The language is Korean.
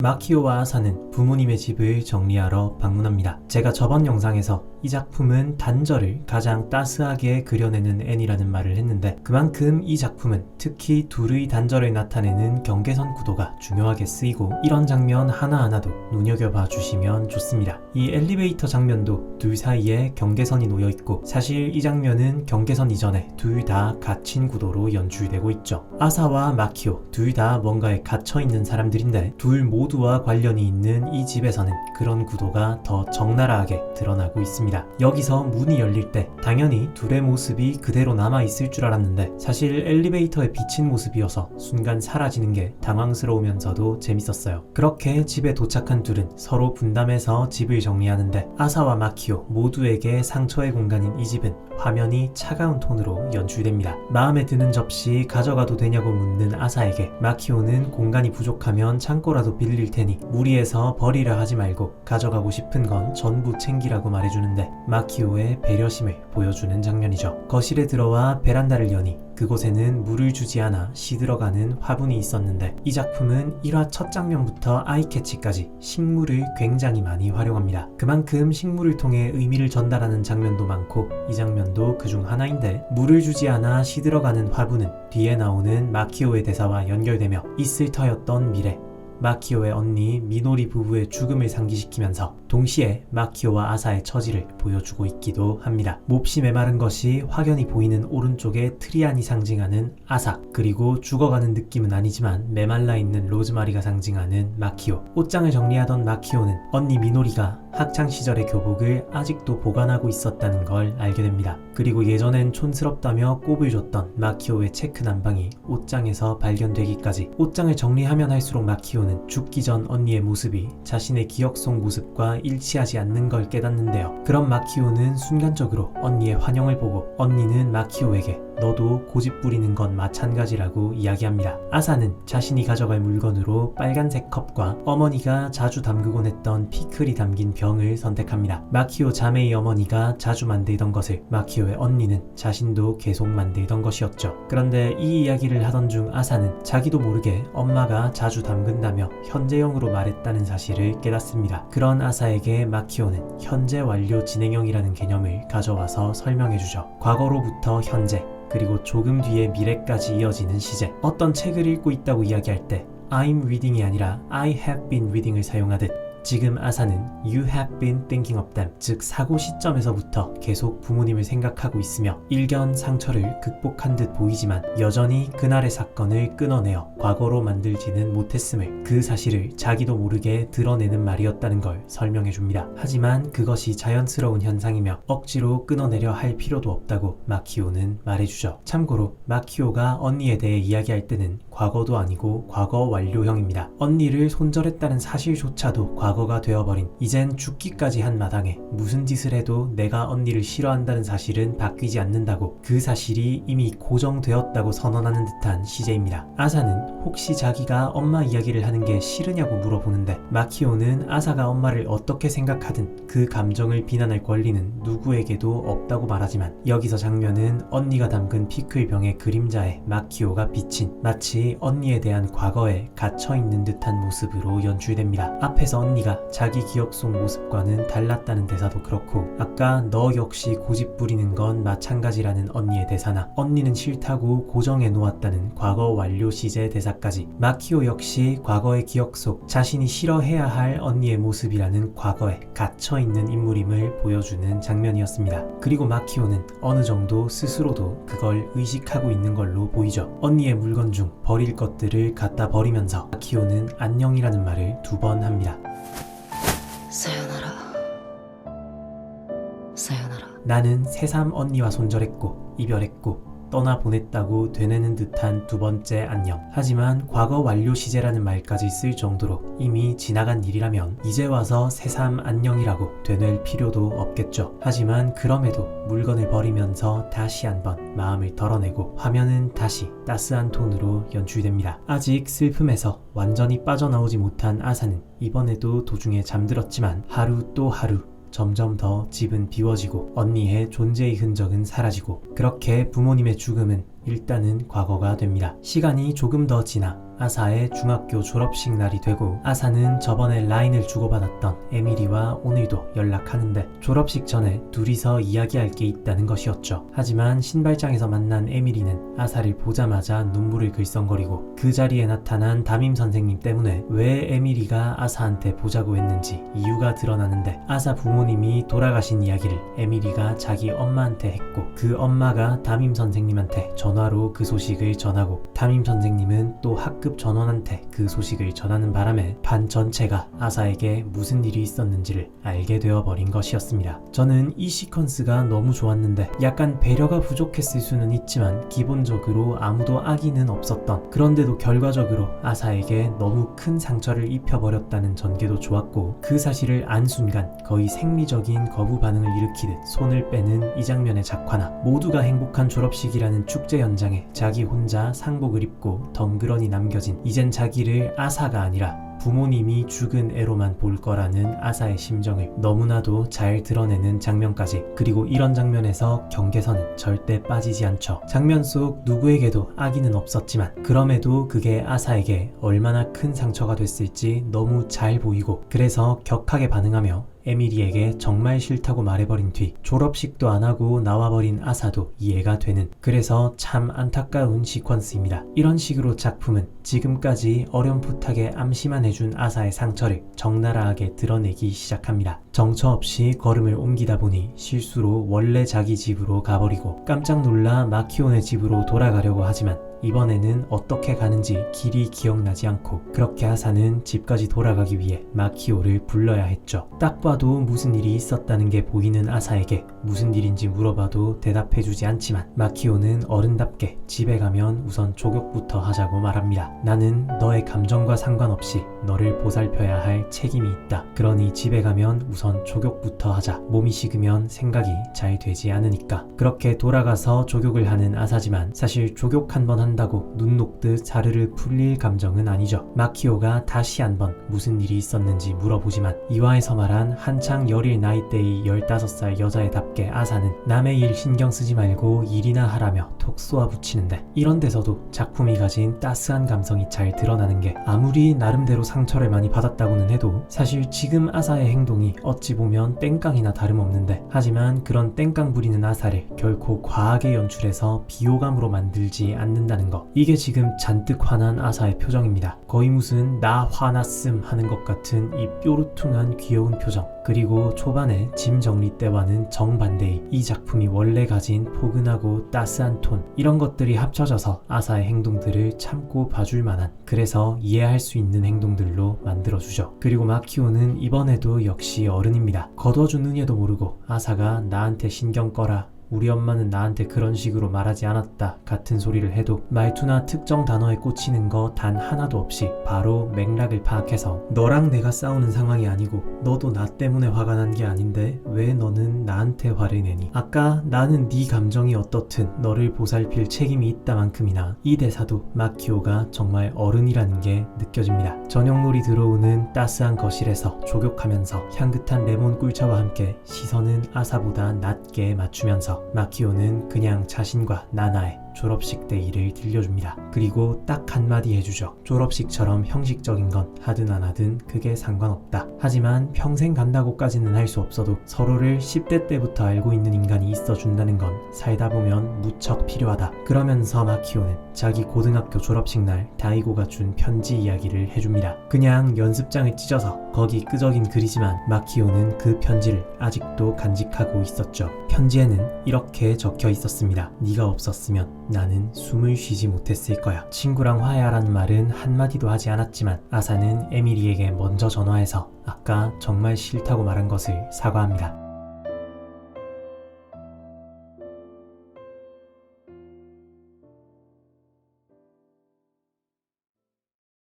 마키오와 아사는 부모님의 집을 정리하러 방문합니다. 제가 저번 영상에서 이 작품은 단절을 가장 따스하게 그려내는 애니라는 말을 했는데, 그만큼 이 작품은 특히 둘의 단절을 나타내는 경계선 구도가 중요하게 쓰이고, 이런 장면 하나하나도 눈여겨봐 주시면 좋습니다. 이 엘리베이터 장면도 둘 사이에 경계선이 놓여있고, 사실 이 장면은 경계선 이전에 둘 다 갇힌 구도로 연출되고 있죠. 아사와 마키오 둘 다 뭔가에 갇혀있는 사람들인데, 둘 모두와 관련이 있는 이 집에서는 그런 구도가 더 적나라하게 드러나고 있습니다. 여기서 문이 열릴 때 당연히 둘의 모습이 그대로 남아있을 줄 알았는데, 사실 엘리베이터에 비친 모습이어서 순간 사라지는 게 당황스러우면서도 재밌었어요. 그렇게 집에 도착한 둘은 서로 분담해서 집을 정리하는데, 아사와 마키오 모두에게 상처의 공간인 이 집은 화면이 차가운 톤으로 연출됩니다. 마음에 드는 접시 가져가도 되냐고 묻는 아사에게 마키오는 공간이 부족하면 창고라도 빌릴 테니 무리해서 버리려 하지 말고 가져가고 싶은 건 전부 챙기라고 말해주는데, 마키오의 배려심을 보여주는 장면이죠. 거실에 들어와 베란다를 여니 그곳에는 물을 주지 않아 시들어가는 화분이 있었는데, 이 작품은 1화 첫 장면부터 아이캐치까지 식물을 굉장히 많이 활용합니다. 그만큼 식물을 통해 의미를 전달하는 장면도 많고, 이 장면도 그중 하나인데, 물을 주지 않아 시들어가는 화분은 뒤에 나오는 마키오의 대사와 연결되며 있을 터였던 미래, 마키오의 언니 미노리 부부의 죽음을 상기시키면서 동시에 마키오와 아사의 처지를 보여주고 있기도 합니다. 몹시 메마른 것이 확연히 보이는 오른쪽에 트리안이 상징하는 아사, 그리고 죽어가는 느낌은 아니지만 메말라 있는 로즈마리가 상징하는 마키오. 옷장을 정리하던 마키오는 언니 미노리가 학창시절의 교복을 아직도 보관하고 있었다는 걸 알게 됩니다. 그리고 예전엔 촌스럽다며 꼽을 줬던 마키오의 체크 남방이 옷장에서 발견되기까지, 옷장을 정리하면 할수록 마키오는 죽기 전 언니의 모습이 자신의 기억 속 모습과 일치하지 않는 걸 깨닫는데요. 그럼 마키오는 순간적으로 언니의 환영을 보고, 언니는 마키오에게 너도 고집 부리는 건 마찬가지라고 이야기합니다. 아사는 자신이 가져갈 물건으로 빨간색 컵과 어머니가 자주 담그곤 했던 피클이 담긴 병을 선택합니다. 마키오 자매의 어머니가 자주 만들던 것을 마키오의 언니는 자신도 계속 만들던 것이었죠. 그런데 이 이야기를 하던 중 아사는 자기도 모르게 엄마가 자주 담근다며 현재형으로 말했다는 사실을 깨닫습니다. 그런 아사에게 마키오는 현재 완료 진행형이라는 개념을 가져와서 설명해주죠. 과거로부터 현재, 그리고 조금 뒤에 미래까지 이어지는 시제. 어떤 책을 읽고 있다고 이야기할 때 I'm reading이 아니라 I have been reading을 사용하듯, 지금 아사는 You have been thinking of them, 즉 사고 시점에서부터 계속 부모님을 생각하고 있으며, 일견 상처를 극복한 듯 보이지만 여전히 그날의 사건을 끊어내어 과거로 만들지는 못했음을, 그 사실을 자기도 모르게 드러내는 말이었다는 걸 설명해줍니다. 하지만 그것이 자연스러운 현상이며 억지로 끊어내려 할 필요도 없다고 마키오는 말해주죠. 참고로 마키오가 언니에 대해 이야기할 때는 과거도 아니고 과거 완료형입니다. 언니를 손절했다는 사실조차도 과거가 되어버린, 이젠 죽기까지 한 마당에 무슨 짓을 해도 내가 언니를 싫어한다는 사실은 바뀌지 않는다고, 그 사실이 이미 고정되었다고 선언하는 듯한 시제입니다. 아사는 혹시 자기가 엄마 이야기를 하는 게 싫으냐고 물어보는데, 마키오는 아사가 엄마를 어떻게 생각하든 그 감정을 비난할 권리는 누구에게도 없다고 말하지만, 여기서 장면은 언니가 담근 피클병의 그림자에 마키오가 비친, 마치 언니에 대한 과거에 갇혀있는 듯한 모습으로 연출됩니다. 앞에서 언니가 자기 기억 속 모습과는 달랐다는 대사도 그렇고, 아까 너 역시 고집 부리는 건 마찬가지라는 언니의 대사나, 언니는 싫다고 고정해 놓았다는 과거 완료 시제 대사까지, 마키오 역시 과거의 기억 속 자신이 싫어해야 할 언니의 모습이라는 과거에 갇혀있는 인물임을 보여주는 장면이었습니다. 그리고 마키오는 어느 정도 스스로도 그걸 의식하고 있는 걸로 보이죠. 언니의 물건 중 버릴 것들을 갖다 버리면서 마키오는 안녕이라는 말을 2번 합니다. 사요나라. 사요나라. 나는 새삼 언니와 손절했고 이별했고 떠나보냈다고 되뇌는 듯한 2번째 안녕. 하지만 과거 완료 시제라는 말까지 쓸 정도로 이미 지나간 일이라면 이제 와서 새삼 안녕이라고 되뇌일 필요도 없겠죠. 하지만 그럼에도 물건을 버리면서 다시 한번 마음을 덜어내고, 화면은 다시 따스한 톤으로 연출됩니다. 아직 슬픔에서 완전히 빠져나오지 못한 아사는 이번에도 도중에 잠들었지만, 하루 또 하루 점점 더 집은 비워지고 언니의 존재의 흔적은 사라지고, 그렇게 부모님의 죽음은 일단은 과거가 됩니다. 시간이 조금 더 지나 아사의 중학교 졸업식 날이 되고 아사는 저번에 라인을 주고받았던 에밀리와 오늘도 연락하는데 졸업식 전에 둘이서 이야기할 게 있다는 것이었죠. 하지만 신발장에서 만난 에밀리는 아사를 보자마자 눈물을 글썽거리고 그 자리에 나타난 담임 선생님 때문에 왜 에밀리가 아사한테 보자고 했는지 이유가 드러나는데 아사 부모님이 돌아가신 이야기를 에밀리가 자기 엄마한테 했고 그 엄마가 담임 선생님한테 전화로 그 소식을 전하고 담임 선생님은 또 학급 전원한테 그 소식을 전하는 바람에 반 전체가 아사에게 무슨 일이 있었는지를 알게 되어버린 것이었습니다. 저는 이 시퀀스가 너무 좋았는데 약간 배려가 부족했을 수는 있지만 기본적으로 아무도 악의는 없었던, 그런데도 결과적으로 아사에게 너무 큰 상처를 입혀버렸다는 전개도 좋았고 그 사실을 안 순간 거의 생리적인 거부 반응을 일으키듯 손을 빼는 이 장면의 작화나 모두가 행복한 졸업식이라는 축제 현장에 자기 혼자 상복을 입고 덩그러니 남겨진 이젠 자기를 아사가 아니라 부모님이 죽은 애로만 볼 거라는 아사의 심정을 너무나도 잘 드러내는 장면까지, 그리고 이런 장면에서 경계선은 절대 빠지지 않죠. 장면 속 누구에게도 악의는 없었지만 그럼에도 그게 아사에게 얼마나 큰 상처가 됐을지 너무 잘 보이고, 그래서 격하게 반응하며 에밀리에게 정말 싫다고 말해버린 뒤 졸업식도 안 하고 나와버린 아사도 이해가 되는, 그래서 참 안타까운 시퀀스입니다. 이런 식으로 작품은 지금까지 어렴풋하게 암시만 해준 아사의 상처를 적나라하게 드러내기 시작합니다. 정처 없이 걸음을 옮기다 보니 실수로 원래 자기 집으로 가버리고 깜짝 놀라 마키온의 집으로 돌아가려고 하지만 이번에는 어떻게 가는지 길이 기억나지 않고 그렇게 아사는 집까지 돌아가기 위해 마키오를 불러야 했죠. 딱 봐도 무슨 일이 있었다는 게 보이는 아사에게 무슨 일인지 물어봐도 대답해주지 않지만 마키오는 어른답게 집에 가면 우선 족욕부터 하자고 말합니다. 나는 너의 감정과 상관없이 너를 보살펴야 할 책임이 있다. 그러니 집에 가면 우선 족욕부터 하자. 몸이 식으면 생각이 잘 되지 않으니까. 그렇게 돌아가서 족욕을 하는 아사지만 사실 족욕 한 번 한다고 눈 녹듯 자르르 풀릴 감정은 아니죠. 마키오가 다시 한번 무슨 일이 있었는지 물어보지만 이화에서 말한 한창 여릴 나이대의 15살 여자애답게 아사는 남의 일 신경 쓰지 말고 일이나 하라며 톡 쏘아붙이는데, 이런 데서도 작품이 가진 따스한 감성이 잘 드러나는 게 아무리 나름대로 상처를 많이 받았다고는 해도 사실 지금 아사의 행동이 어찌 보면 땡깡이나 다름없는데, 하지만 그런 땡깡 부리는 아사를 결코 과하게 연출해서 비호감으로 만들지 않는다는 것, 이게 지금 잔뜩 화난 아사의 표정입니다. 거의 무슨 나 화났음 하는 것 같은 이 뾰루퉁한 귀여운 표정, 그리고 초반에 짐 정리 때와는 정반대의 이 작품이 원래 가진 포근하고 따스한 톤, 이런 것들이 합쳐져서 아사의 행동들을 참고 봐줄 만한, 그래서 이해할 수 있는 행동들로 만들어주죠. 그리고 마키오는 이번에도 역시 어른입니다. 거둬준 은혜도 모르고 아사가 나한테 신경 꺼라, 우리 엄마는 나한테 그런 식으로 말하지 않았다 같은 소리를 해도 말투나 특정 단어에 꽂히는 거 단 하나도 없이 바로 맥락을 파악해서 너랑 내가 싸우는 상황이 아니고 너도 나 때문에 화가 난 게 아닌데 왜 너는 나한테 화를 내니? 아까 나는 네 감정이 어떻든 너를 보살필 책임이 있다만큼이나 이 대사도 마키오가 정말 어른이라는 게 느껴집니다. 저녁놀이 들어오는 따스한 거실에서 족욕하면서 향긋한 레몬 꿀차와 함께 시선은 아사보다 낮게 맞추면서 마키오는 그냥 자신과 나나의 졸업식 때 일을 들려줍니다. 그리고 딱 한마디 해주죠. 졸업식처럼 형식적인 건 하든 안 하든 그게 상관없다. 하지만 평생 간다고까지는 할 수 없어도 서로를 10대 때부터 알고 있는 인간이 있어준다는 건 살다 보면 무척 필요하다. 그러면서 마키오는 자기 고등학교 졸업식 날 다이고가 준 편지 이야기를 해줍니다. 그냥 연습장을 찢어서 거기 끄적인 글이지만 마키오는 그 편지를 아직도 간직하고 있었죠. 편지에는 이렇게 적혀 있었습니다. 네가 없었으면 나는 숨을 쉬지 못했을 거야. 친구랑 화해하라는 말은 한마디도 하지 않았지만 아사는 에밀리에게 먼저 전화해서 아까 정말 싫다고 말한 것을 사과합니다.